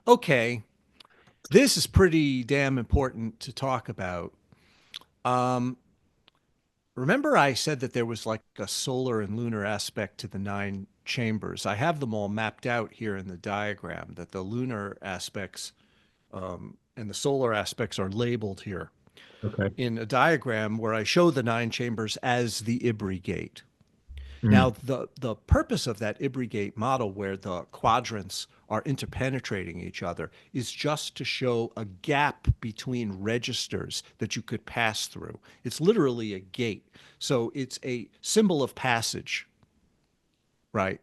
Okay, this is pretty damn important to talk about. Um, Remember I said that there was like a solar and lunar aspect to the nine chambers. I have them all mapped out here in the diagram, that the lunar aspects and the solar aspects are labeled here Okay. in a diagram where I show the nine chambers as the Ibri gate. Now, Mm. the purpose of that Ibri gate model, where the quadrants are interpenetrating each other, is just to show a gap between registers that you could pass through. It's literally a gate. So it's a symbol of passage, right?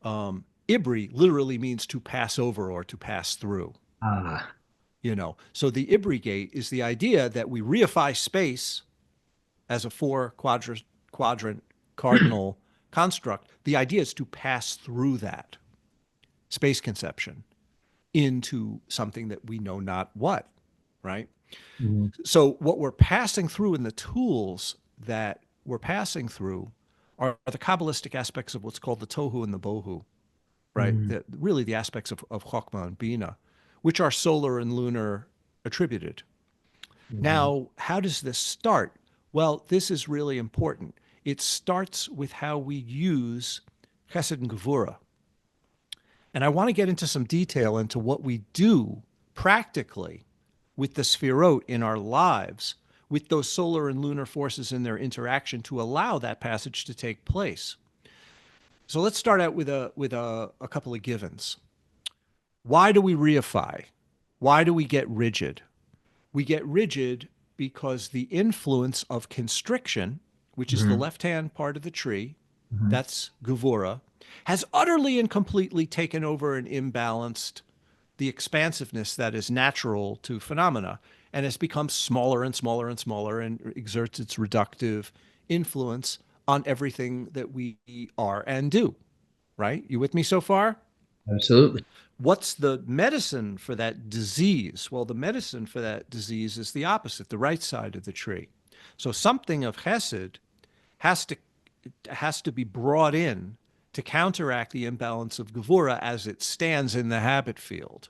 Ibri literally means to pass over or to pass through. Ah, So the Ibri gate is the idea that we reify space as a four quadrant cardinal construct. The idea is to pass through that space conception into something that we know not what, right? mm, So what we're passing through in the tools that we're passing through are the Kabbalistic aspects of what's called the Tohu and the Bohu, right? mm, Really the aspects of Chokmah and Bina, which are solar and lunar attributed. mm, Now, how does this start? Well, this is really important. It starts with how we use Chesed and Gevurah. And I want to get into some detail into what we do practically with the Sefirot in our lives, with those solar and lunar forces in their interaction to allow that passage to take place. So let's start out with a couple of givens. Why do we reify? Why do we get rigid? We get rigid because the influence of constriction, which is the mm, left hand part of the tree, mm. that's Gevura, has utterly and completely taken over and imbalanced the expansiveness that is natural to phenomena and has become smaller and smaller and smaller and exerts its reductive influence on everything that we are and do. Right? You with me so far? Absolutely. What's the medicine for that disease? Well, the medicine for that disease is the opposite, the right side of the tree. So something of Hesed has to has to be brought in to counteract the imbalance of Gevura as it stands in the habit field.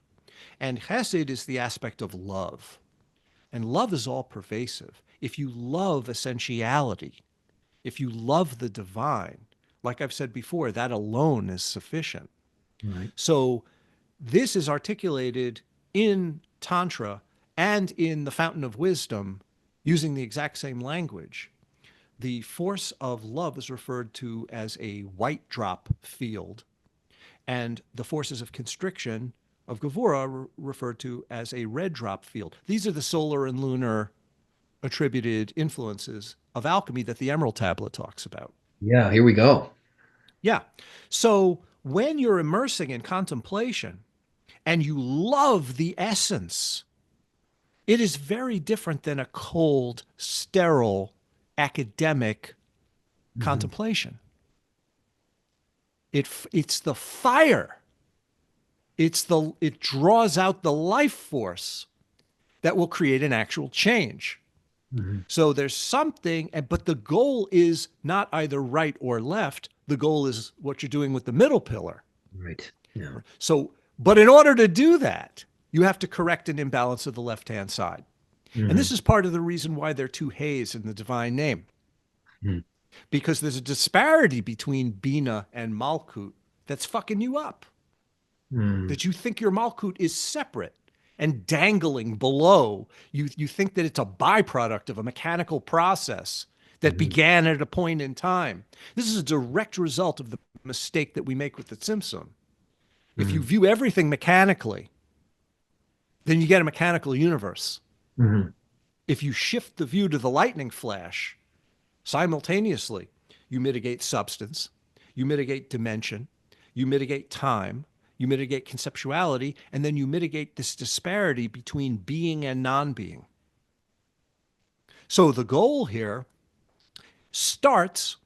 And Hesed is the aspect of love. And love is all pervasive. If you love essentiality, if you love the divine, like I've said before, that alone is sufficient. Right. So this is articulated in Tantra and in the Fountain of Wisdom using the exact same language. The force of love is referred to as a white drop field, and the forces of constriction of Gevura are referred to as a red drop field. These are the solar and lunar attributed influences of alchemy that the Emerald Tablet talks about. Yeah, here we go. Yeah. So when you're immersing in contemplation and you love the essence, it is very different than a cold, sterile, academic Mhm. contemplation. It's the fire. It draws out the life force that will create an actual change. Mhm. So there's something, but the goal is not either right or left. The goal is what you're doing with the middle pillar. Right. Yeah. So, but in order to do that, you have to correct an imbalance of the left hand side. And this Mhm. is part of the reason why there are two Hays in the divine name, Mhm. because there's a disparity between Bina and Malkut that's fucking you up. Mhm. That you think your Malkut is separate and dangling below. You think that it's a byproduct of a mechanical process that Mhm. began at a point in time. This is a direct result of the mistake that we make with the Tzimtzum. If you Mhm. view everything mechanically, then you get a mechanical universe. Mhm. If you shift the view to the lightning flash simultaneously, you mitigate substance, you mitigate dimension, you mitigate time, you mitigate conceptuality, and then you mitigate this disparity between being and non being. So the goal here starts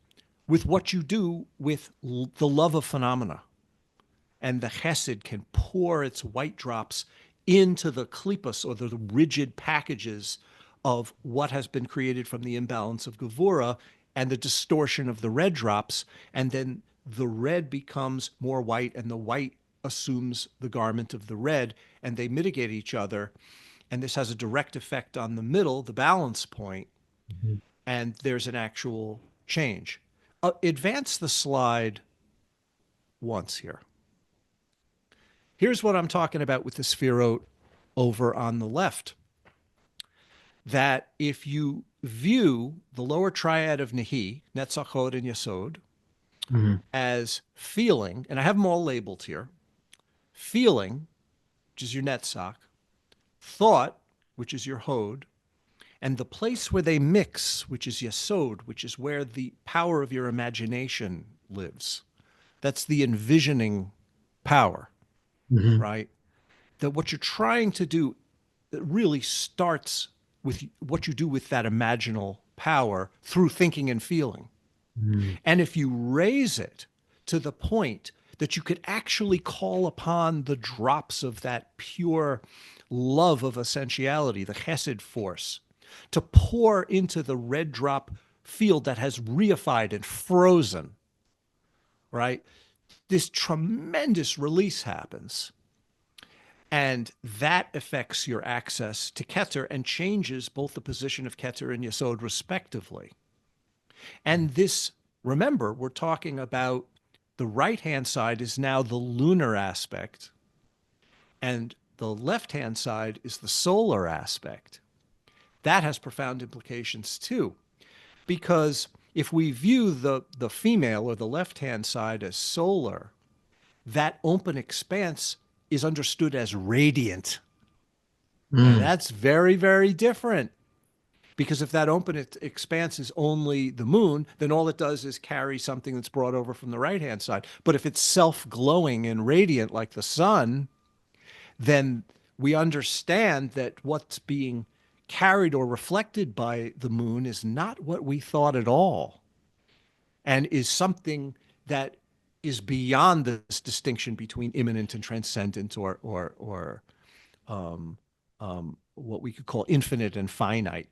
with what you do with the love of phenomena. And the chesed can pour its white drops into the klipos, or the rigid packages of what has been created from the imbalance of Gevura and the distortion of the red drops. And then the red becomes more white, and the white assumes the garment of the red, and they mitigate each other. And this has a direct effect on the middle, the balance point, Mhm. and there's an actual change. Advance the slide once here. Here's what I'm talking about with the Sefirotic over on the left. That if you view the lower triad of Nahi, Netzach, Hod, and Yesod, Mhm. as feeling, and I have them all labeled here, feeling, which is your Netzach, thought, which is your Hod, and the place where they mix, which is Yesod, which is where the power of your imagination lives. That's the envisioning power, Mhm. right? That what you're trying to do, it really starts with what you do with that imaginal power through thinking and feeling. Mhm. And if you raise it to the point that you could actually call upon the drops of that pure love of essentiality, the chesed force, to pour into the red drop field that has reified and frozen, right? This tremendous release happens. And that affects your access to Keter and changes both the position of Keter and Yesod respectively. And this, remember, we're talking about the right-hand side is now the lunar aspect, and the left-hand side is the solar aspect. That has profound implications too, because if we view the female or the left-hand side as solar, that open expanse is understood as radiant. And Mhm. that's very, very different. Because if that open expanse is only the moon, then all it does is carry something that's brought over from the right hand side. But if it's self glowing and radiant like the sun, then we understand that what's being carried or reflected by the moon is not what we thought at all, and is something that is beyond this distinction between immanent and transcendent, or what we could call infinite and finite.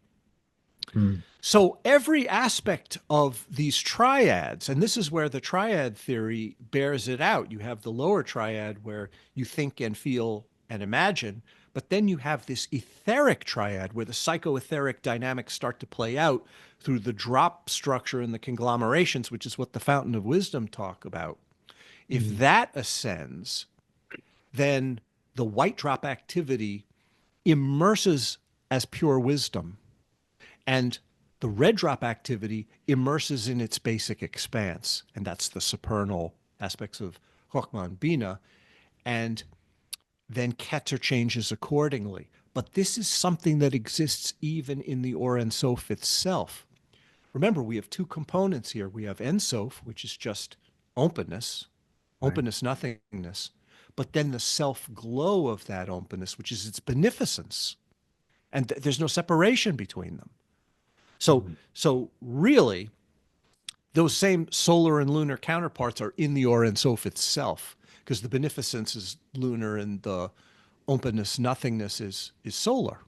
Mhm. So every aspect of these triads, and this is where the triad theory bears it out. You have the lower triad where you think and feel and imagine, but then you have this etheric triad where the psycho-etheric dynamics start to play out through the drop structure and the conglomerations, which is what the Fountain of Wisdom talk about. If Mhm. that ascends, then the white drop activity immerses as pure wisdom, and the red drop activity immerses in its basic expanse. And that's the supernal aspects of Chokhmah and Bina. And then Keter changes accordingly. But this is something that exists even in the Or Ein Sof itself. Remember, we have two components here. We have Ein Sof, which is just openness, Right. openness, nothingness. But then the self glow of that openness, which is its beneficence. And there's no separation between them. So, Mhm. so really, those same solar and lunar counterparts are in the Or Ein Sof itself, because the beneficence is lunar and the openness, nothingness is solar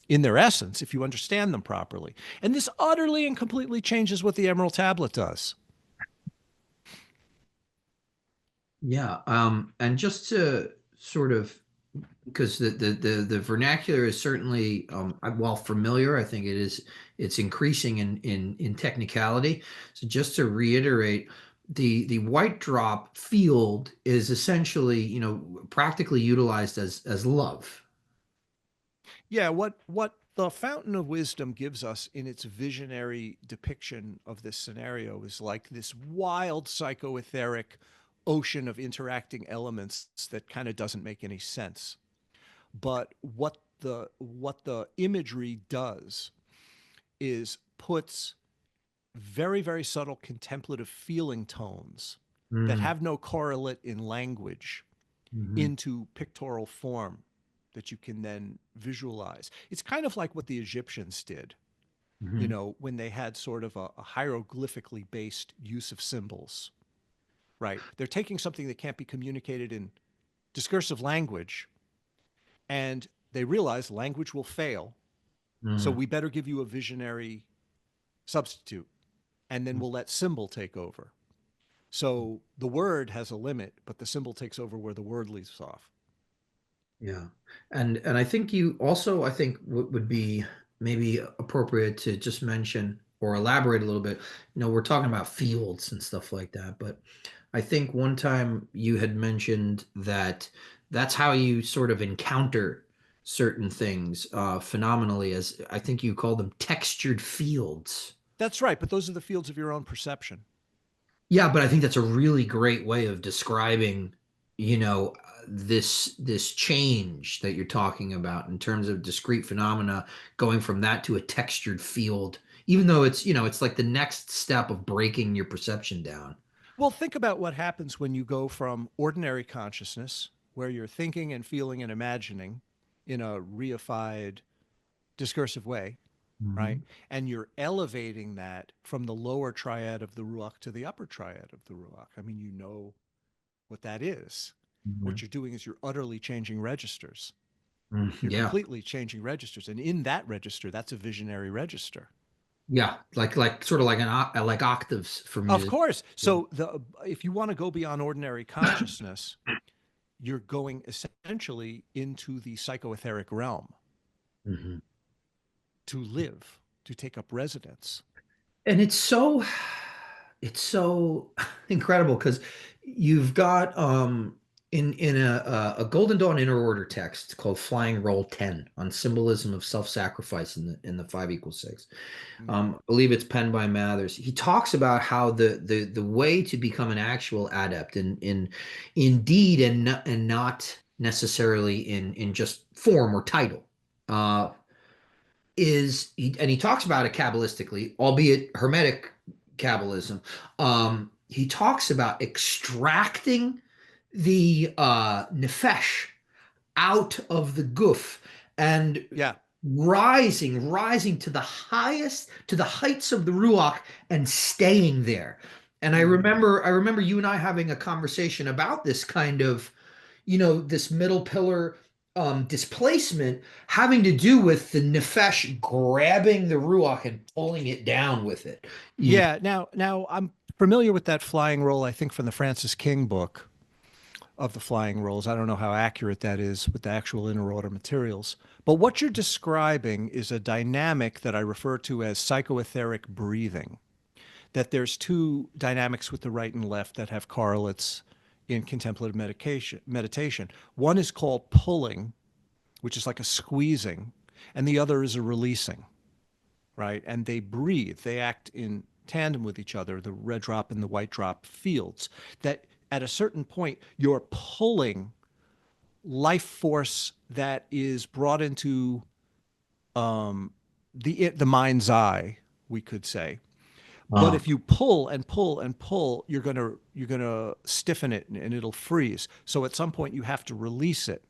in their essence, if you understand them properly. And this utterly and completely changes what the Emerald Tablet does. Yeah. And just to sort of, because the vernacular is certainly while familiar, I think it's increasing in technicality. So just to reiterate, the white drop field is essentially, practically utilized as love. Yeah, what the Fountain of Wisdom gives us in its visionary depiction of this scenario is like this wild psycho-etheric ocean of interacting elements that kind of doesn't make any sense. But what the imagery does is puts very, very subtle contemplative feeling tones that Mm. have no correlate in language Mhm. into pictorial form that you can then visualize. It's kind of like what the Egyptians did, Mhm. when they had sort of a hieroglyphically based use of symbols, right? They're taking something that can't be communicated in discursive language, and they realize language will fail. So Mhm. we better give you a visionary substitute, and then we'll let symbol take over. So the word has a limit, but the symbol takes over where the word leaves off. Yeah. And I think you also, I think what would be maybe appropriate to just mention or elaborate a little bit, we're talking about fields and stuff like that, but I think one time you had mentioned that that's how you sort of encounter certain things phenomenally, as I think you call them textured fields. That's right, but those are the fields of your own perception. Yeah, but I think that's a really great way of describing, this change that you're talking about in terms of discrete phenomena, going from that to a textured field, even though it's like the next step of breaking your perception down. Well, think about what happens when you go from ordinary consciousness, where you're thinking and feeling and imagining in a reified, discursive way, right? Mhm. And you're elevating that from the lower triad of the Ruach to the upper triad of the Ruach. I mean, you know what that is. What Mhm. you're doing is you're utterly changing registers. You're Yeah. completely changing registers. And in that register, that's a visionary register. Yeah, like sort of like like octaves for Of music. course. So if you want to go beyond ordinary consciousness, you're going essentially into the psycho-etheric realm Mhm. to live, to take up residence. And it's so incredible because you've got in a Golden Dawn Inner Order text called Flying Roll 10 on symbolism of self-sacrifice in the 5 = 6. Mm-hmm. I believe it's penned by Mathers. He talks about how the way to become an actual adept in deed and not necessarily in just form or title uh and he talks about it Kabbalistically, albeit Hermetic Kabbalism. He talks about extracting the nefesh out of the guf and Yeah. rising to the heights of the ruach and staying there. And Mm-hmm. I remember you and I having a conversation about this kind of, this middle pillar displacement having to do with the nefesh grabbing the ruach and pulling it down with it. You know? Yeah. Now I'm familiar with that flying roll, I think from the Francis King book of the flying rolls. I don't know how accurate that is with the actual inner order materials. But what you're describing is a dynamic that I refer to as psycho-etheric breathing. That there's two dynamics with the right and left that have correlates in contemplative meditation. One is called pulling, which is like a squeezing, and the other is a releasing, right? And they breathe, they act in tandem with each other, the red drop and the white drop fields, that at a certain point, you're pulling life force that is brought into the mind's eye, we could say. But Uh, if you pull and pull and pull, you're gonna stiffen it and it'll freeze. So at some point you have to release it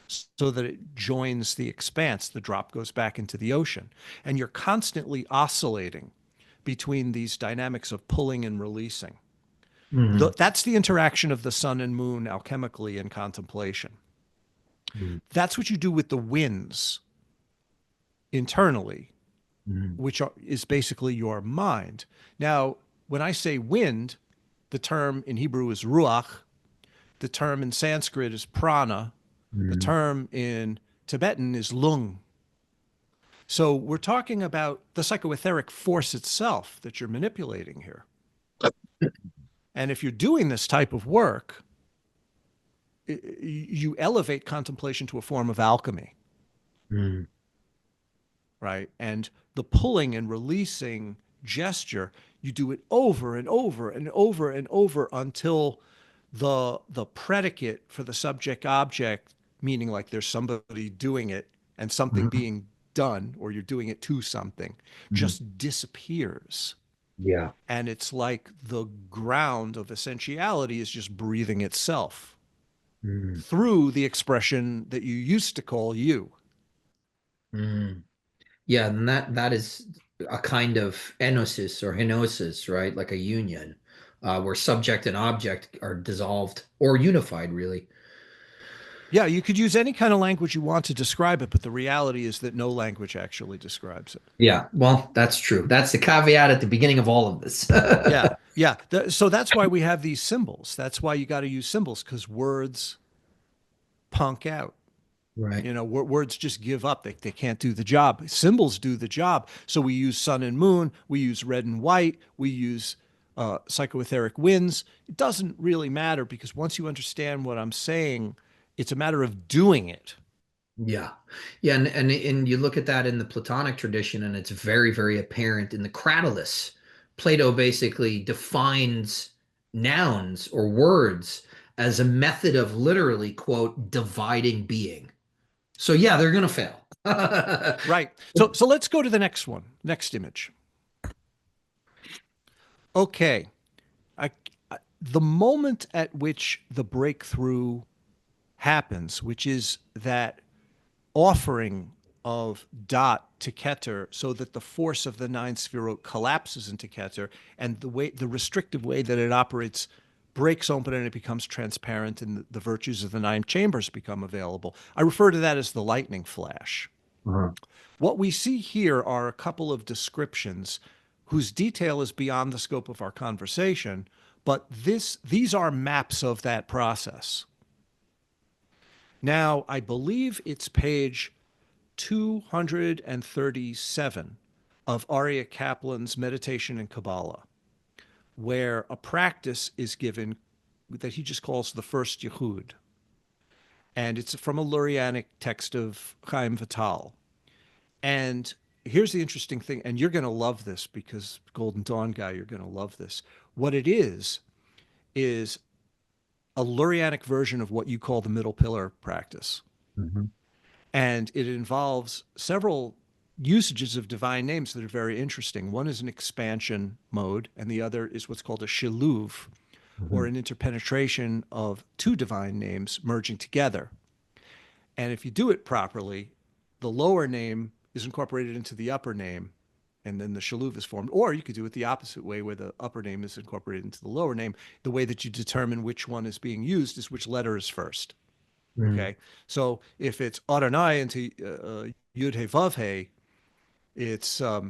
so that it joins the expanse. The drop goes back into the ocean. And you're constantly oscillating between these dynamics of pulling and releasing. mhm, That's the interaction of the sun and moon alchemically in contemplation. mhm, That's what you do with the winds internally, mhm, is basically your mind. Now, when I say wind, the term in Hebrew is ruach, the term in Sanskrit is prana, the mhm. term in Tibetan is lung. So we're talking about the psychoetheric force itself that you're manipulating here. And if you're doing this type of work, you elevate contemplation to a form of alchemy, Mhm. right? And the pulling and releasing gesture, you do it over and over and over and over until the predicate for the subject object, meaning like there's somebody doing it and something Mhm. being done, or you're doing it to something, Mhm. just disappears. Yeah. And it's like the ground of essentiality is just breathing itself Mhm. through the expression that you used to call you. Mhm. Yeah, and that is a kind of enosis or henosis, right? Like a union, where subject and object are dissolved or unified, really. Yeah, you could use any kind of language you want to describe it, but the reality is that no language actually describes it. Yeah, well, that's true. That's the caveat at the beginning of all of this. Yeah. Yeah. So that's why we have these symbols. That's why you got to use symbols, because words punk out. Right. You know, words just give up. They can't do the job. Symbols do the job. So we use sun and moon. We use red and white. We use psycho-etheric winds. It doesn't really matter, because once you understand what I'm saying, it's a matter of doing it. Yeah. Yeah, and you look at that in the Platonic tradition, and it's very, very apparent in the Cratylus. Plato basically defines nouns or words as a method of literally, quote, dividing being. So yeah, they're gonna fail. Right. So let's go to the next one. Next image. Okay. I, the moment at which the breakthrough happens, which is that offering of dot to Keter, so that the force of the nine Sefirot collapses into Keter, and the restrictive way that it operates breaks open and it becomes transparent, and the virtues of the nine chambers become available. I refer to that as the lightning flash. Uh-huh. What we see here are a couple of descriptions whose detail is beyond the scope of our conversation, but these are maps of that process. Now, I believe it's page 237 of Aryeh Kaplan's Meditation in Kabbalah, where a practice is given that he just calls the first Yehud. And it's from a Lurianic text of Chaim Vital. And here's the interesting thing, and you're going to love this, because Golden Dawn guy, you're going to love this. What it is a Lurianic version of what you call the middle pillar practice. Mhm. And it involves several usages of divine names that are very interesting. One is an expansion mode, and the other is what's called a shiluv, or Mhm. an interpenetration of two divine names merging together. And if you do it properly, the lower name is incorporated into the upper name, and then the shaluv is formed. Or you could do it the opposite way, where the upper name is incorporated into the lower name. The way that you determine which one is being used is which letter is first. Mhm. Okay, so if it's Adonai into Yud He Vav He, it's uh,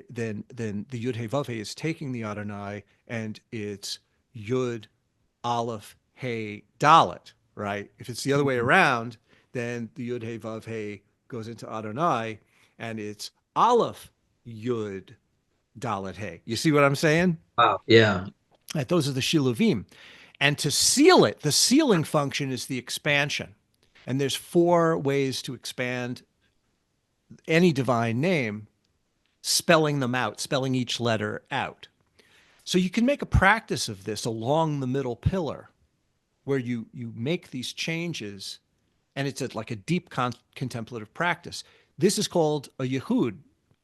then the Yud He Vav He is taking the Adonai, and it's Yud Aleph He Dalet, right? If it's the other way around, then the Yud He Vav He goes into Adonai, and it's Aleph Yud Dalet He. You see what I'm saying? Wow. Yeah. Right, those are the shiluvim. And to seal it, the sealing function is the expansion. And there's four ways to expand any divine name, spelling them out, spelling each letter out. So you can make a practice of this along the middle pillar, where you make these changes, and it's like a deep contemplative practice. This is called a Yehud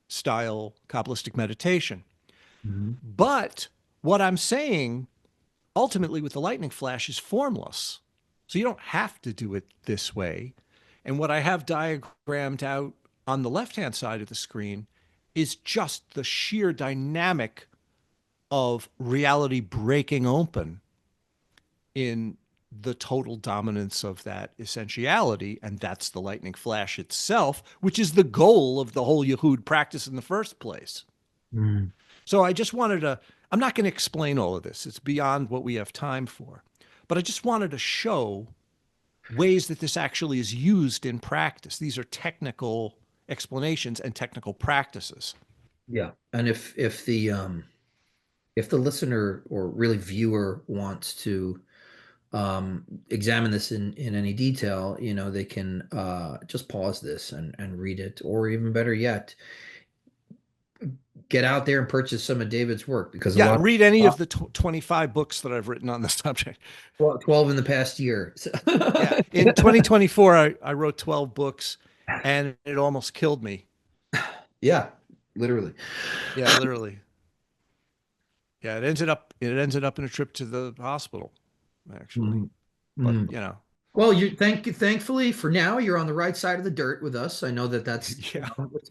style Kabbalistic meditation. Mhm. But what I'm saying ultimately with the lightning flash is formless. So you don't have to do it this way. And what I have diagrammed out on the left-hand side of the screen is just the sheer dynamic of reality breaking open in the total dominance of that essentiality. And that's the lightning flash itself, which is the goal of the whole Yehud practice in the first place. Mhm. So I just wanted to, I'm not going to explain all of this. It's beyond what we have time for. But I just wanted to show ways that this actually is used in practice. These are technical explanations and technical practices. Yeah. And if the listener or really viewer wants to examine this in any detail, they can just pause this and read it, or even better yet, get out there and purchase some of David's work, because a Yeah, lot read any of of the 25 books that I've written on the subject. well, 12 in the past year. So- Yeah, in 2024, I wrote 12 books, and it almost killed me. Yeah, literally. Yeah, literally. Yeah, it ended up in a trip to the hospital, actually. Mhm. But Mhm. you know, Well, thankfully for now, you're on the right side of the dirt with us. I know that yeah,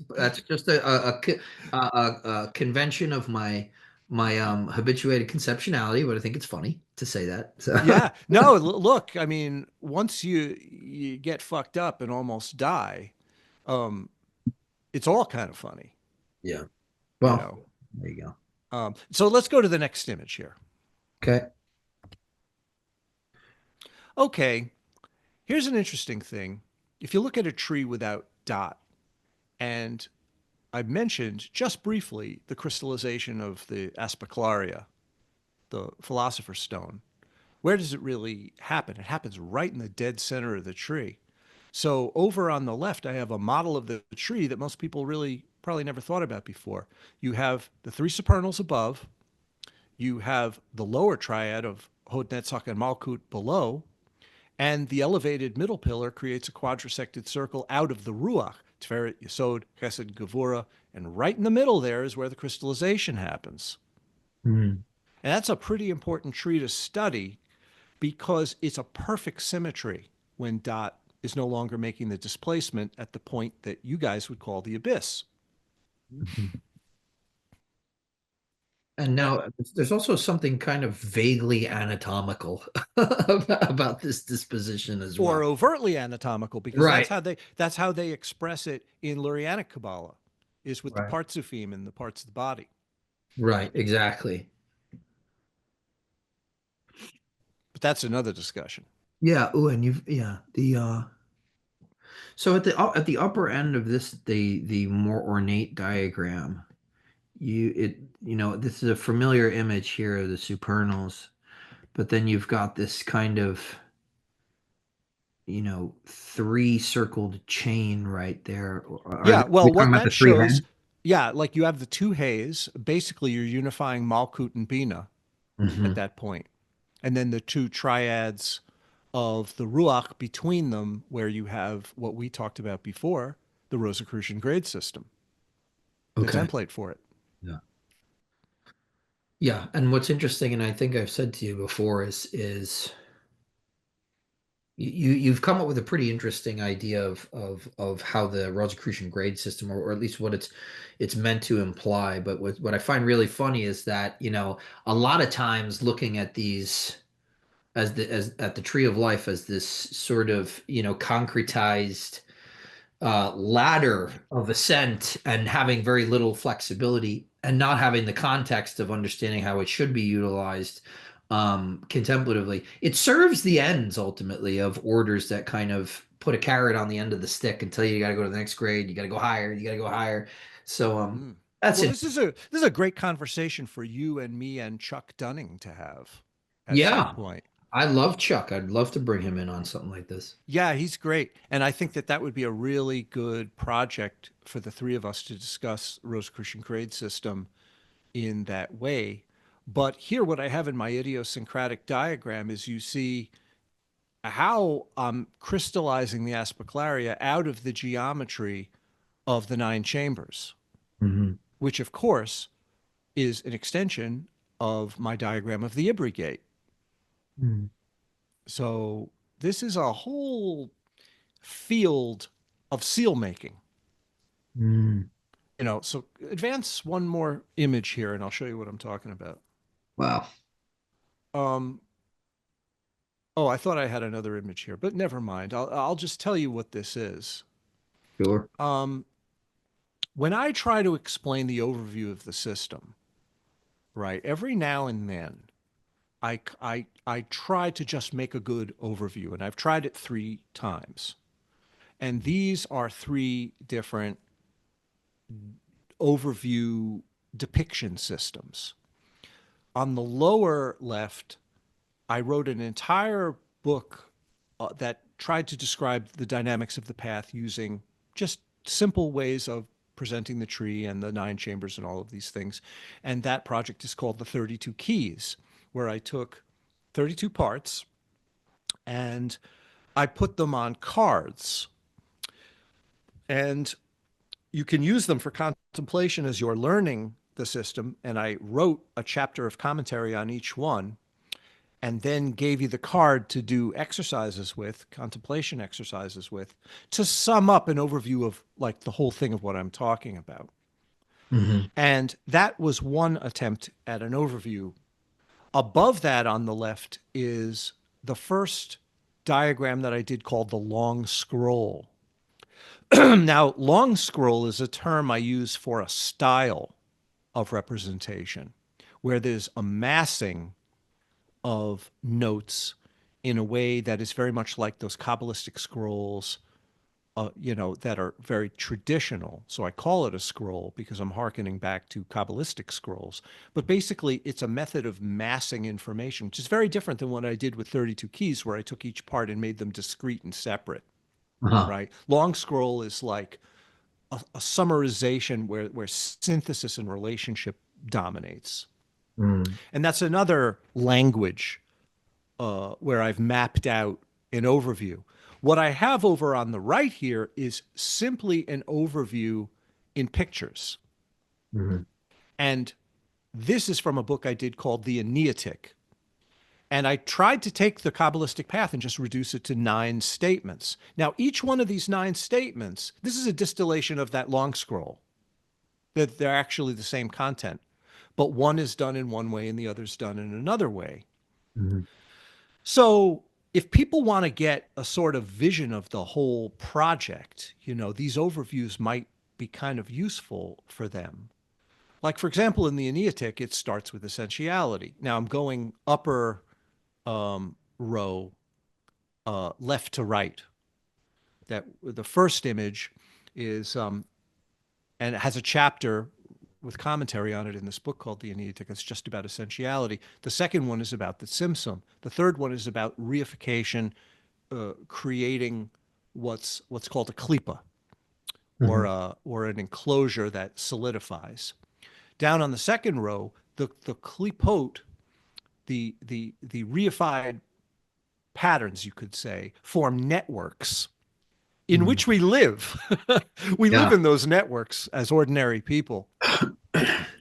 that's just a convention of my habituated conceptuality, but I think it's funny to say that. So yeah. No, look, I mean, once you get fucked up and almost die, um, it's all kind of funny, yeah. you Well, know. there you go. So let's go to the next image here. Okay. Okay, here's an interesting thing. If you look at a tree without dot, and I mentioned just briefly the crystallization of the Asperclaria, the philosopher's stone. Where does it really happen? It happens right in the dead center of the tree. So over on the left, I have a model of the tree that most people really probably never thought about before. You have the three supernals above, you have the lower triad of Hod, Netzach, and Malkut below, and the elevated middle pillar creates a quadrisected circle out of the Ruach, Tiferet, Yesod, Chesed, Gevurah, and right in the middle there is where the crystallization happens. Mm. And that's a pretty important tree to study because it's a perfect symmetry when dot is no longer making the displacement at the point that you guys would call the abyss. Mhm. And And, now there's also something kind of vaguely anatomical about this disposition as or well. overtly anatomical, because Right. that's how they express it in Lurianic Kabbalah, is with the Right. partsufim and the parts of the body. Right. Exactly. But that's another discussion. Yeah. Oh, and you've the so at the upper end of this the more ornate diagram, this is a familiar image here of the supernals, but then you've got this kind of three circled chain right there. Yeah, We well, talking what about the that three shows, heads? yeah, like you have the two hays. Basically, you're unifying Malkut and Bina at Hmm. that point. And then the two triads of the Ruach between them, where you have what we talked about before, the Rosicrucian grade system, the Okay. template for it. Yeah. Yeah, and what's interesting, and I think I've said to you before, is you've come up with a pretty interesting idea of how the Rosicrucian grade system, or at least what it's meant to imply. But what I find really funny is that a lot of times looking at these as at the tree of life as this sort of concretized ladder of ascent, and having very little flexibility and not having the context of understanding how it should be utilized contemplatively. It serves the ends ultimately of orders that kind of put a carrot on the end of the stick and tell you got to go to the next grade, you got to go higher, you got to go higher. So Mm. that's Well, it. this is a great conversation for you and me and Chuck Dunning to have at some Yeah, point. I love Chuck. I'd love to bring him in on something like this. Yeah, he's great. And I think that that would be a really good project for the three of us to discuss Rosicrucian grade system in that way. But here, what I have in my idiosyncratic diagram is you see how I'm crystallizing the Asperclaria out of the geometry of the nine chambers, Hmm. which of course is an extension of my diagram of the Ibri gate. So this is a whole field of seal making. Mm. So advance one more image here and I'll show you what I'm talking about. Wow. Um, oh, I thought I had another image here, but never mind. I'll just tell you what this is. Sure. Um, when I try to explain the overview of the system, right, every now and then I try to just make a good overview, and I've tried it 3 times. And these are 3 different overview depiction systems. On the lower left, I wrote an entire book that tried to describe the dynamics of the path using just simple ways of presenting the tree and the 9 chambers and all of these things. And that project is called the 32 Keys, where I took 32 parts and I put them on cards. And you can use them for contemplation as you're learning the system. And I wrote a chapter of commentary on each one and then gave you the card to do exercises with, contemplation exercises with, to sum up an overview of like the whole thing of what I'm talking about. Hmm. And that was one attempt at an overview. Above that on the left is the first diagram that I did called the long scroll. Now, long scroll is a term I use for a style of representation. where there's a massing of notes in a way that is very much like those Kabbalistic scrolls, that are very traditional. So I call it a scroll because I'm hearkening back to Kabbalistic scrolls. But basically, it's a method of massing information, which is very different than what I did with 32 keys, where I took each part and made them discrete and separate, Uh-huh. right? Long scroll is like a summarization where synthesis and relationship dominates. Mm. And that's another language where I've mapped out an overview. What I have over on the right here is simply an overview in pictures. Mhm. And this is from a book I did called The Ætheric. And I tried to take the Kabbalistic path and just reduce it to 9 statements. Now, each one of these 9 statements, this is a distillation of that long scroll, that they're actually the same content, but one is done in one way and the other's done in another way. Mhm. So if people want to get a sort of vision of the whole project, these overviews might be kind of useful for them. Like, for example, in the Ætheric, it starts with essentiality. Now I'm going upper row, left to right. That the first image is, and it has a chapter with commentary on it in this book called The Ætheric. It's just about essentiality. The second one is about the Tzimtzum. The third one is about reification, creating what's called a klipa, Mhm. or an enclosure that solidifies. Down on the second row, the klipot, the reified patterns, you could say, form networks in Mm. which we live. We live Yeah. in those networks as ordinary people.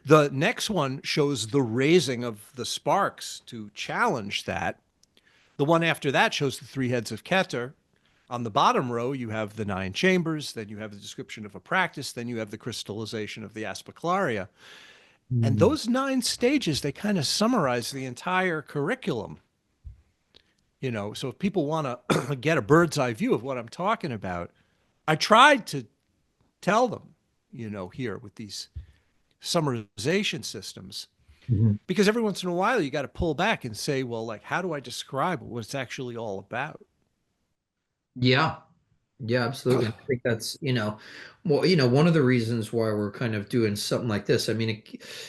The next one shows the raising of the sparks to challenge that. The one after that shows the 3 heads of Keter. On the bottom row, you have the 9 chambers, then you have the description of a practice, then you have the crystallization of the aspiclaria. And Mm. those 9 stages, they kind of summarize the entire curriculum. So if people want to get a bird's eye view of what I'm talking about, I tried to tell them, here with these summarization systems, Mhm. because every once in a while you got to pull back and say, well, like, how do I describe what it's actually all about? Yeah. Yeah, absolutely. I think that's, well, one of the reasons why we're kind of doing something like this. I mean,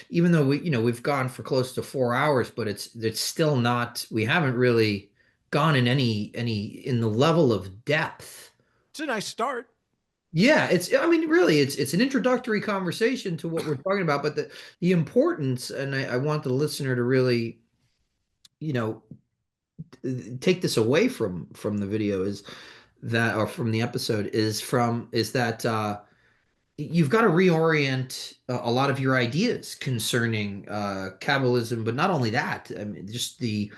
even though we've gone for close to 4 hours, but it's still not, we haven't really gone in in the level of depth. It's a nice start. Yeah, I mean, really, it's an introductory conversation to what we're talking about, but the importance, and I want the listener to really, you know, take this away from the video is that, or from the episode, is that you've got to reorient a lot of your ideas concerning Kabbalism, but not only that, I mean, just the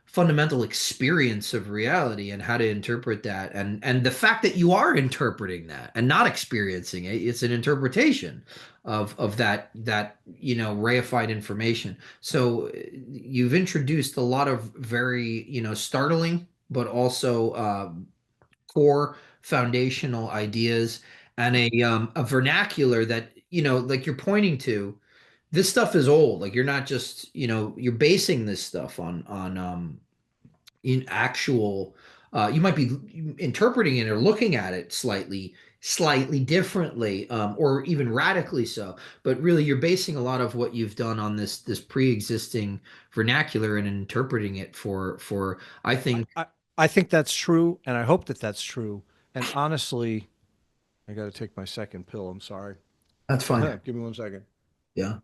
fundamental experience of reality and how to interpret that, and the fact that you are interpreting that and not experiencing it. It's an interpretation of that reified information. So you've introduced a lot of very startling but also core foundational ideas, and a vernacular that like you're pointing to. This stuff is old. Like, you're not just you're basing this stuff on in actual you might be interpreting it or looking at it slightly differently, or even radically so, but really you're basing a lot of what you've done on this pre-existing vernacular and interpreting it for I I, think. I, I think that's true, and I hope that that's true. And honestly, I got to take my second pill. I'm sorry. That's fine. Give me 1 second. Yeah.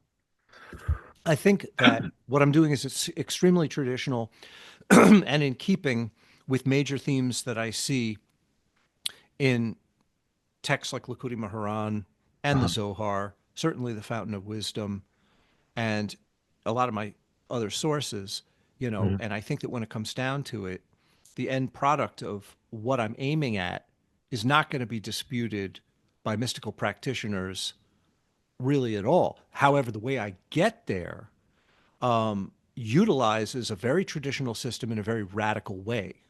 I think that what I'm doing is it's extremely traditional and in keeping with major themes that I see in texts like Lakudi Maharan and the Uh-huh. Zohar, certainly the Fountain of Wisdom, and a lot of my other sources, Mhm. and I think that when it comes down to it, the end product of what I'm aiming at is not going to be disputed by mystical practitioners really at all. However, the way I get there utilizes a very traditional system in a very radical way.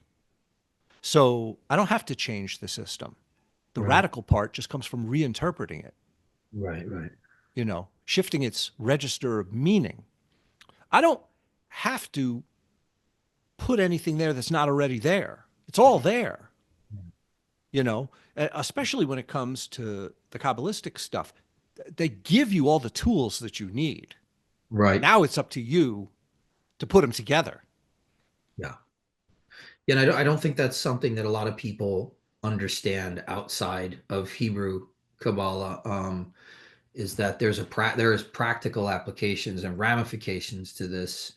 So I don't have to change the system. The Right. radical part just comes from reinterpreting it, Right. Right. shifting its register of meaning. I don't have to put anything there that's not already there. It's all there, you know, especially when it comes to the Kabbalistic stuff. They give you all the tools that you need. Right. Now it's up to you to put them together. Yeah. Yeah, and I don't think that's something that a lot of people understand outside of Hebrew Kabbalah. Is that there is practical applications and ramifications to this.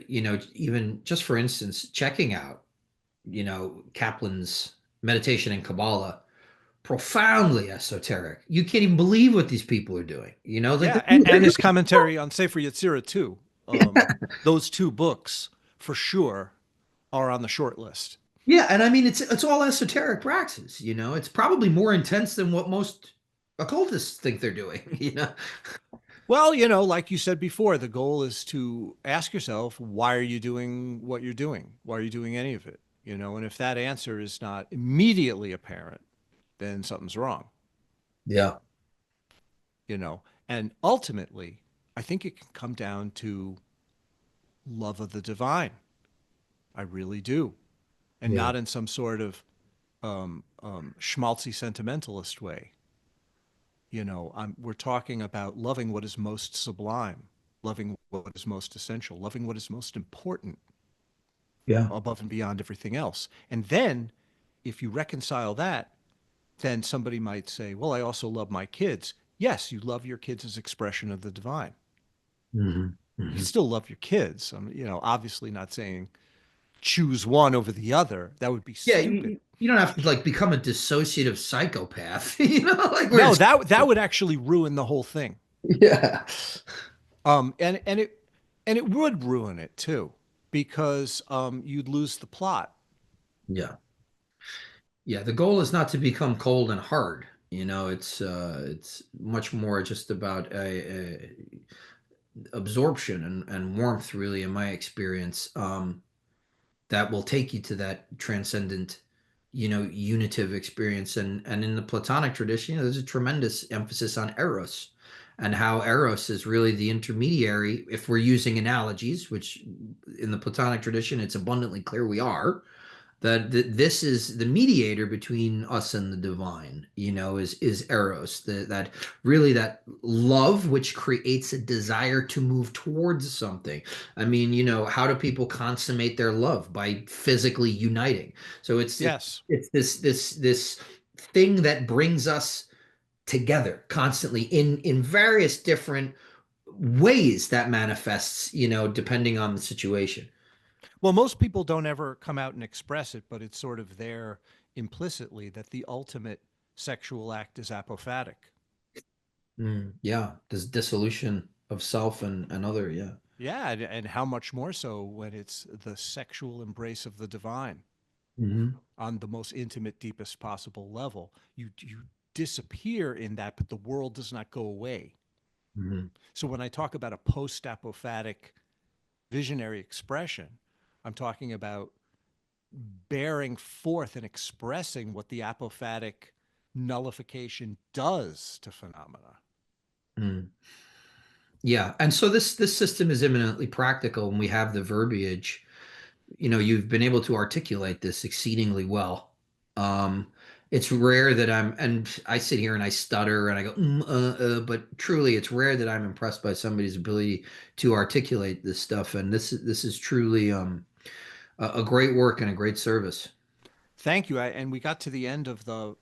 Even just for instance, checking out, Kaplan's meditation in Kabbalah, profoundly esoteric. You can't even believe what these people are doing. Like Yeah, they're and his doing. commentary on Sefer Yetzirah too. Those two books, for sure, are on the short list. Yeah, and I mean it's all esoteric praxis. It's probably more intense than what most occultists think they're doing. Well, like you said before, the goal is to ask yourself, why are you doing what you're doing? Why are you doing any of it? And if that answer is not immediately apparent, then something's wrong, Yeah, you know. And ultimately, I think it can come down to love of the divine. I really do. And yeah, not in some sort of schmaltzy sentimentalist way. We're talking about loving what is most sublime, loving what is most essential, loving what is most important yeah. above and beyond everything else. And then if you reconcile that, then somebody might say, well, I also love my kids. Yes, you love your kids as expression of the divine. Hmm. You can Hmm. still love your kids. Obviously not saying choose one over the other. That would be Yeah, stupid. you don't have to like become a dissociative psychopath, like where No, it's that would actually ruin the whole thing. yeah, And it would ruin it too, because you'd lose the plot. yeah, yeah. The goal is not to become cold and hard. It's much more just about a absorption and warmth, really, in my experience. That will take you to that transcendent, unitive experience. And in the Platonic tradition, there's a tremendous emphasis on eros, and how eros is really the intermediary. If we're using analogies, which in the Platonic tradition, it's abundantly clear we are, that this is the mediator between us and the divine, is eros, that really that love which creates a desire to move towards something. I mean, how do people consummate their love? By physically uniting. So Yes. it's this thing that brings us together constantly in various different ways that manifests, depending on the situation. Well, most people don't ever come out and express it, but it's sort of there implicitly that the ultimate sexual act is apophatic. Yeah, this dissolution of self and other, yeah. Yeah, and how much more so when it's the sexual embrace of the divine Hmm. on the most intimate, deepest possible level. You disappear in that, but the world does not go away. Hmm. So when I talk about a post-apophatic visionary expression, I'm talking about bearing forth and expressing what the apophatic nullification does to phenomena. Mm. Yeah, and so this system is eminently practical, and we have the verbiage. You've been able to articulate this exceedingly well. Um, it's rare that and I sit here and I stutter and I go, but truly, it's rare that I'm impressed by somebody's ability to articulate this stuff. And this is truly a great work and a great service. Thank you. And we got to the end of the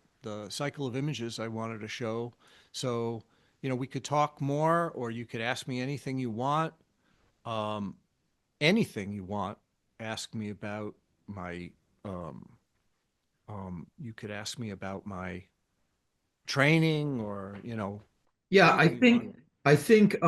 cycle of images I wanted to show. So, we could talk more, or you could ask me anything you want. Um, Anything you want. Ask me about my. Um, you could ask me about my training, or Yeah, I anything you want. think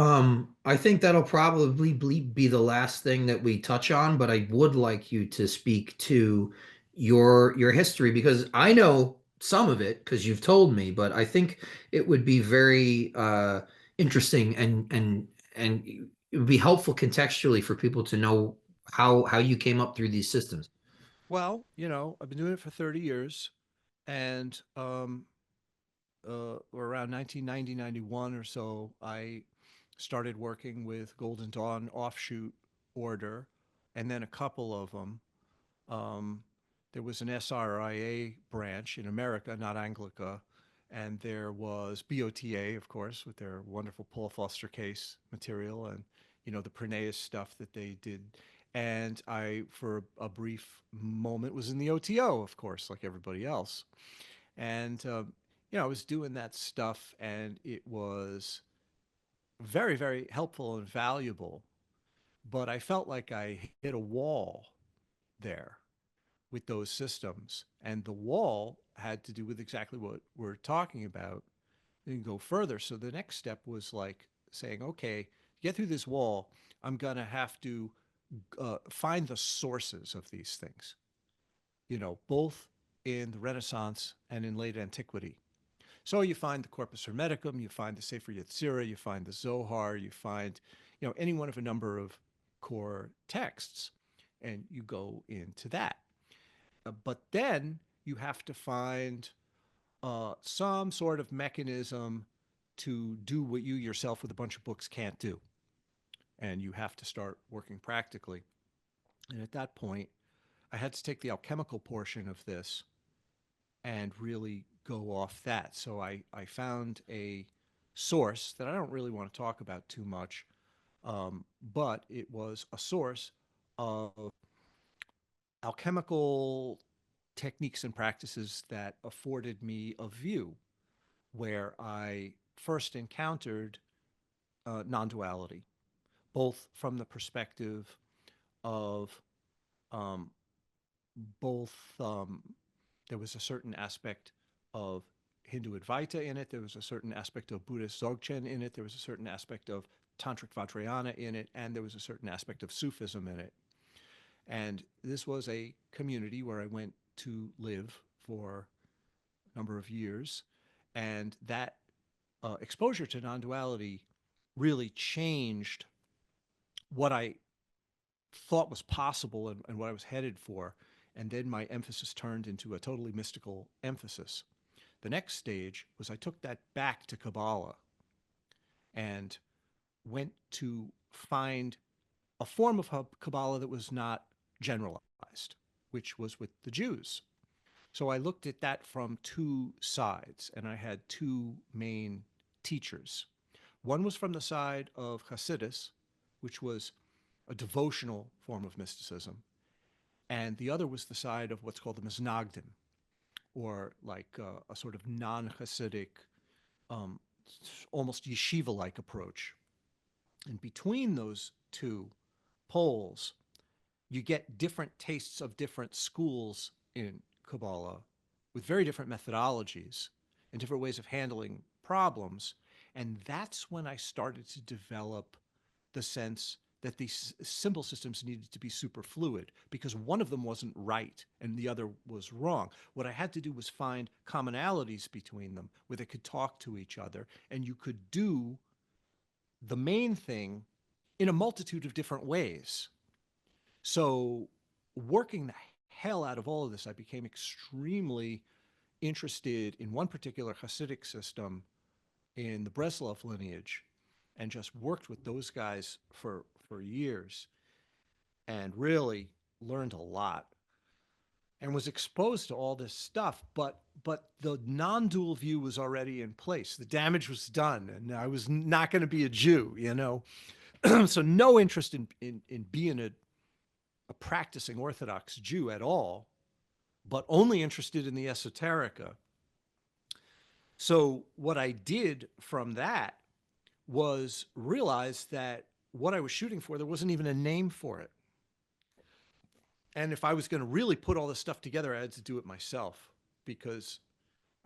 I think that'll probably be the last thing that we touch on, but I would like you to speak to your history, because I know some of it because you've told me, but I think it would be very interesting and it would be helpful contextually for people to know how you came up through these systems. Well, I've been doing it for 30 years, and or around 1990, 91 or so, I started working with Golden Dawn offshoot order, and then a couple of them. Um, there was an SRIA branch in America, not Anglica, and there was BOTA, of course, with their wonderful Paul Foster Case material and, the Prineus stuff that they did. And I, for a brief moment, was in the OTO, of course, like everybody else. And, I was doing that stuff, and it was very, very helpful and valuable. But I felt like I hit a wall there with those systems. And the wall had to do with exactly what we're talking about and go further. So the next step was like saying, okay, to get through this wall, I'm going to have to find the sources of these things, both in the Renaissance and in late antiquity. So you find the Corpus Hermeticum, you find the Sefer Yetzirah, you find the Zohar, you find, any one of a number of core texts, and you go into that. But then you have to find some sort of mechanism to do what you yourself with a bunch of books can't do. And you have to start working practically. And at that point, I had to take the alchemical portion of this and really go off that. So I found a source that I don't really want to talk about too much, but it was a source of alchemical techniques and practices that afforded me a view where I first encountered non-duality, both from the perspective of um, both, there was a certain aspect of Hindu Advaita in it, there was a certain aspect of Buddhist Dzogchen in it, there was a certain aspect of Tantric Vajrayana in it, and there was a certain aspect of Sufism in it. And this was a community where I went to live for a number of years. And that exposure to non-duality really changed what I thought was possible and what I was headed for. And then my emphasis turned into a totally mystical emphasis. The next stage was I took that back to Kabbalah and went to find a form of Kabbalah that was not generalized, which was with the Jews. So I looked at that from two sides, and I had two main teachers. One was from the side of Hasidus, which was a devotional form of mysticism, and the other was the side of what's called the Misnagdim, or like a sort of non-Hasidic, um, almost yeshiva-like approach. And between those two poles, you get different tastes of different schools in Kabbalah with very different methodologies and different ways of handling problems. And that's when I started to develop the sense that these symbol systems needed to be super fluid because one of them wasn't right and the other was wrong. What I had to do was find commonalities between them where they could talk to each other and you could do the main thing in a multitude of different ways. So working the hell out of all of this, I became extremely interested in one particular Hasidic system in the Breslov lineage and just worked with those guys for years and really learned a lot and was exposed to all this stuff. But the non-dual view was already in place. The damage was done and I was not going to be a Jew, So no interest in being a practicing Orthodox Jew at all, but only interested in the esoterica. So what I did from that was realize that what I was shooting for, there wasn't even a name for it. And if I was going to really put all this stuff together, I had to do it myself because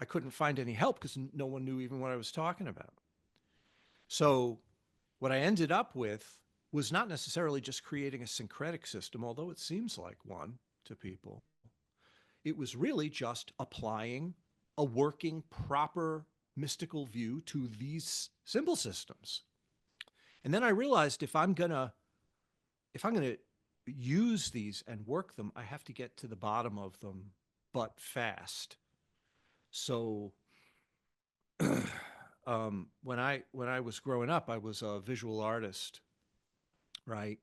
I couldn't find any help because no one knew even what I was talking about. So what I ended up with was not necessarily just creating a syncretic system, although it seems like one to people. It was really just applying a working, proper mystical view to these symbol systems. And then I realized if I'm gonna use these and work them, I have to get to the bottom of them, but fast. So when I was growing up, I was a visual artist, right?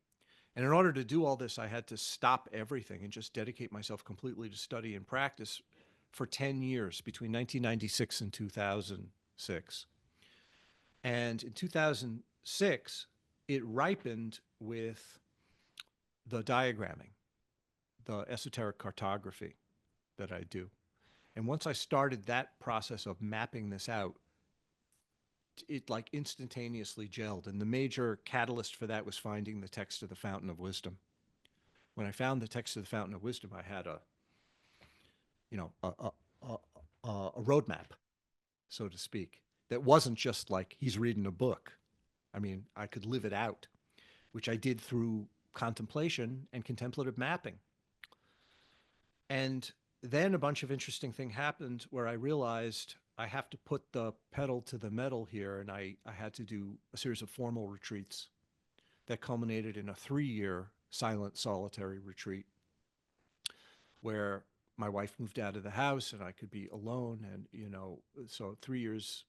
And in order to do all this, I had to stop everything and just dedicate myself completely to study and practice for 10 years between 1996 and 2006. And in 2006, it ripened with the diagramming, the esoteric cartography that I do. And once I started that process of mapping this out, it like instantaneously gelled. And the major catalyst for that was finding the text of the Fountain of Wisdom. When I found the text of the Fountain of Wisdom, I had you know, a roadmap, so to speak, that wasn't just like he's reading a book. I mean, I could live it out, which I did through contemplation and contemplative mapping. And then a bunch of interesting thing happened where I realized I have to put the pedal to the metal here, and I had to do a series of formal retreats that culminated in a 3-year silent solitary retreat where my wife moved out of the house and I could be alone. And, so 3 years,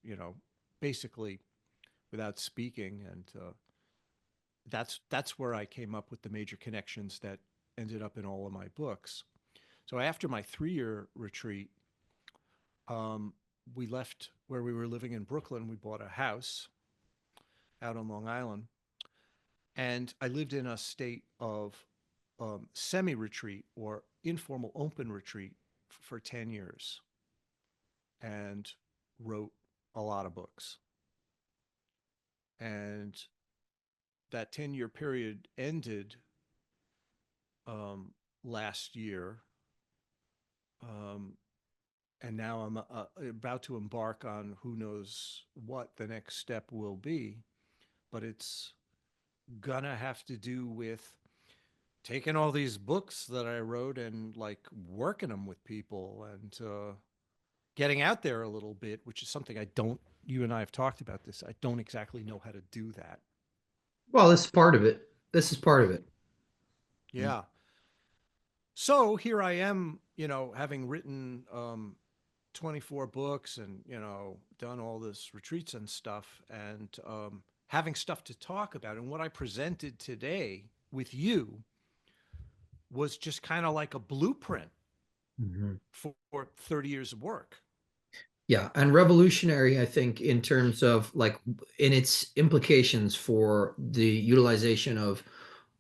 basically without speaking. And that's where I came up with the major connections that ended up in all of my books. So after my 3-year retreat, we left where we were living in Brooklyn. We bought a house out on Long Island. And I lived in a state of semi-retreat or informal open retreat for 10 years and wrote a lot of books. And that 10-year period ended last year. And now I'm about to embark on who knows what the next step will be, but it's gonna have to do with taking all these books that I wrote and like working them with people and getting out there a little bit, which is something you and I have talked about this. I don't exactly know how to do that. Well, this is part of it. This is part of it. Yeah. So here I am, having written 24 books and, done all this retreats and stuff and having stuff to talk about. And what I presented today with you was just kind of like a blueprint Mhm. for 30 years of work. Yeah, and revolutionary, I think, in terms of like in its implications for the utilization of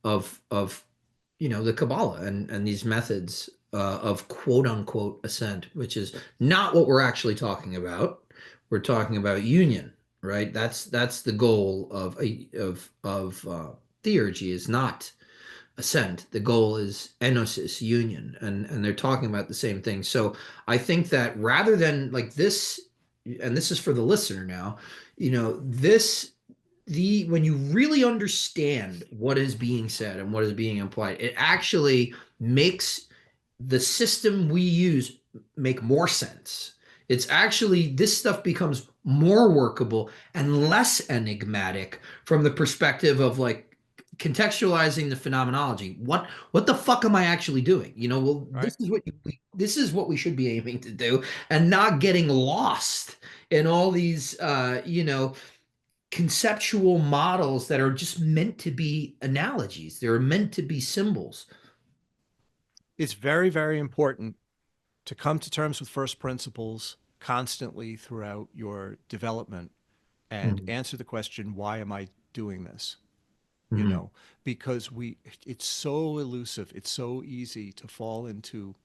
the Kabbalah and these methods of quote unquote ascent, which is not what we're actually talking about. We're talking about union, right? That's the goal of theurgy, is not ascent. The goal is enosis, union, and they're talking about the same thing. So I think that rather than like this, and this is for the listener now, this the when you really understand what is being said and what is being implied, it actually makes the system we use make more sense. It's actually, this stuff becomes more workable and less enigmatic from the perspective of like contextualizing the phenomenology. What the fuck am I actually doing? Well, Right. this is what we should be aiming to do, and not getting lost in all these conceptual models that are just meant to be analogies. They're meant to be symbols. It's very, very important to come to terms with first principles constantly throughout your development and Mhm. answer the question, why am I doing this? You Mhm. know, because it's so elusive. It's so easy to fall into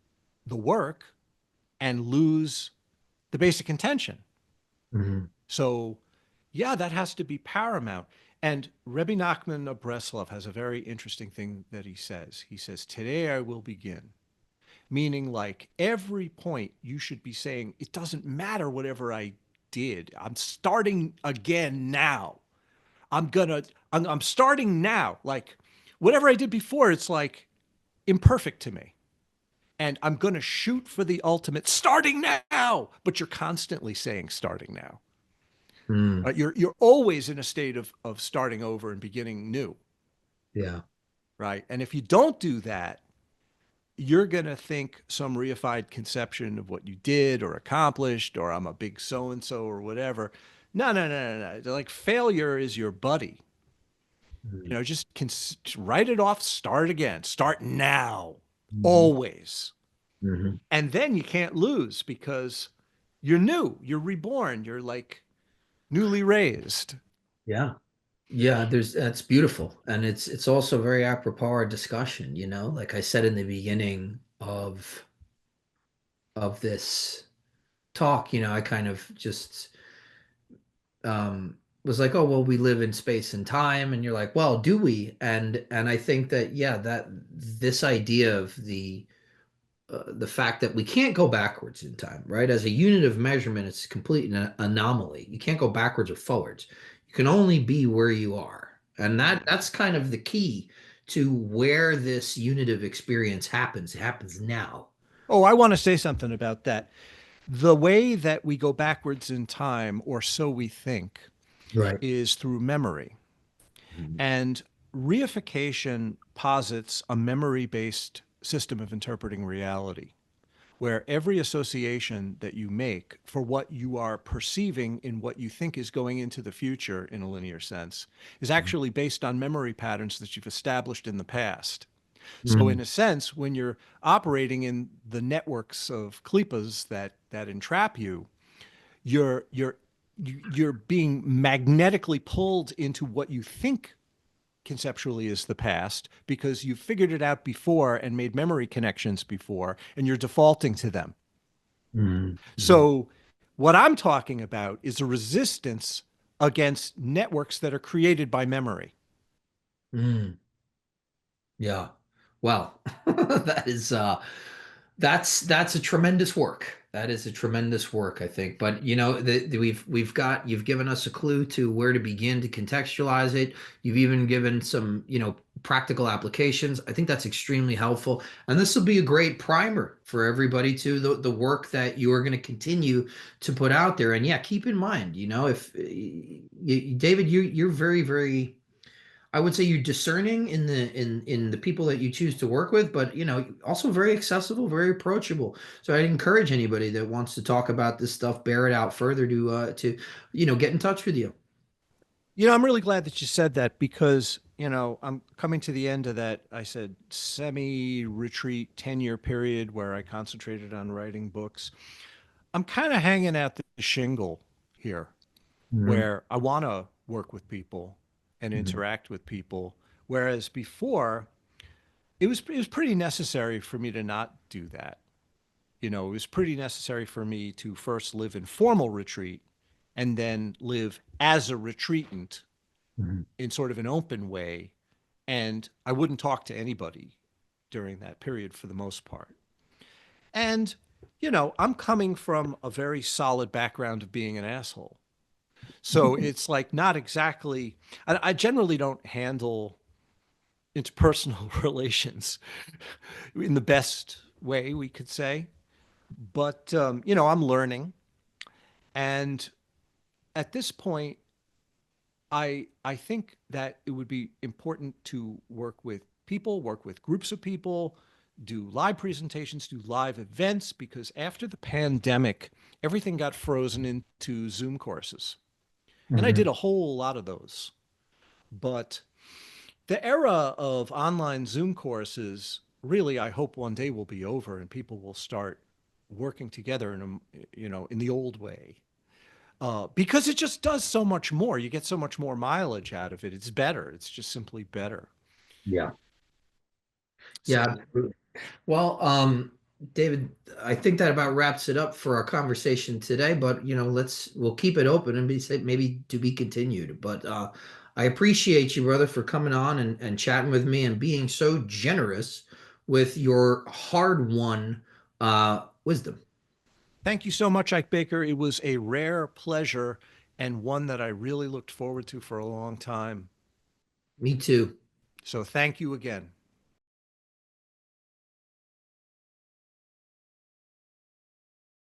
the work and lose the basic intention. Mhm. So, yeah, that has to be paramount. And Rebbe Nachman of Breslov has a very interesting thing that he says. He says, "Today I will begin," meaning like every point you should be saying, it doesn't matter whatever I did. I'm starting again now. I'm starting now. Like whatever I did before, it's like imperfect to me. And I'm going to shoot for the ultimate starting now. But you're constantly saying starting now. Mhm. You're always in a state of starting over and beginning new, Yeah. right? And if you don't do that, you're going to think some reified conception of what you did or accomplished, or I'm a big so and so or whatever. No, no, no, no, no. Like failure is your buddy. Mm. You know, just can write it off, start again, start now, Mhm. always. Mhm. And then you can't lose because you're new, you're reborn, you're like newly raised. Yeah. Yeah, that's beautiful. And it's also very apropos our discussion, like I said in the beginning of this talk, I kind of just was like, oh, well, we live in space and time, and you're like, well, do we? And I think that, yeah, that this idea of the fact that we can't go backwards in time, right? As a unit of measurement, it's a complete anomaly. You can't go backwards or forwards. You can only be where you are. And that's kind of the key to where this unit of experience happens. It happens now. Oh, I want to say something about that. The way that we go backwards in time, or so we think, Right. is through memory. Mhm. And reification posits a memory based system of interpreting reality, where every association that you make for what you are perceiving in what you think is going into the future in a linear sense is actually based on memory patterns that you've established in the past. So in Mhm. a sense, when you're operating in the networks of klipas that entrap you, you're you're being magnetically pulled into what you think conceptually is the past because you figured it out before and made memory connections before and you're defaulting to them. Mhm. Mhm. So what I'm talking about is a resistance against networks that are created by memory. Mhm. Yeah. Well, that is that's a tremendous work. That is a tremendous work, I think. But we've got you've given us a clue to where to begin to contextualize it. You've even given some, practical applications. I think that's extremely helpful. And this will be a great primer for everybody to the work that you are going to continue to put out there. And yeah, keep in mind, if David, you're very, very, I would say you're discerning in the people that you choose to work with, but also very accessible, very approachable. So I'd encourage anybody that wants to talk about this stuff, bear it out further to get in touch with you. You know, I'm really glad that you said that because, I'm coming to the end of that, I said, semi-retreat 10-year period where I concentrated on writing books. I'm kind of hanging out the shingle here Mhm. where I want to work with people and Mhm. interact with people. Whereas before, it was pretty necessary for me to not do that. It was pretty necessary for me to first live in formal retreat and then live as a retreatant Mhm. in sort of an open way. And I wouldn't talk to anybody during that period for the most part. And, I'm coming from a very solid background of being an asshole. So it's like not exactly, I generally don't handle interpersonal relations in the best way, we could say. But, I'm learning. And at this point, I think that it would be important to work with people, work with groups of people, do live presentations, do live events, because after the pandemic, everything got frozen into Zoom courses. And I did Mhm. a whole lot of those. But the era of online Zoom courses really, I hope one day will be over and people will start working together in the old way. Because it just does so much more. You get so much more mileage out of it. It's better. It's just simply better. Yeah. Yeah, So absolutely. Well, David, I think that about wraps it up for our conversation today. But we'll keep it open and maybe to be continued. But I appreciate you, brother, for coming on and chatting with me and being so generous with your hard-won wisdom. thank you so much, Ike Baker. It was a rare pleasure and one that I really looked forward to for a long time. Me too. So thank you again.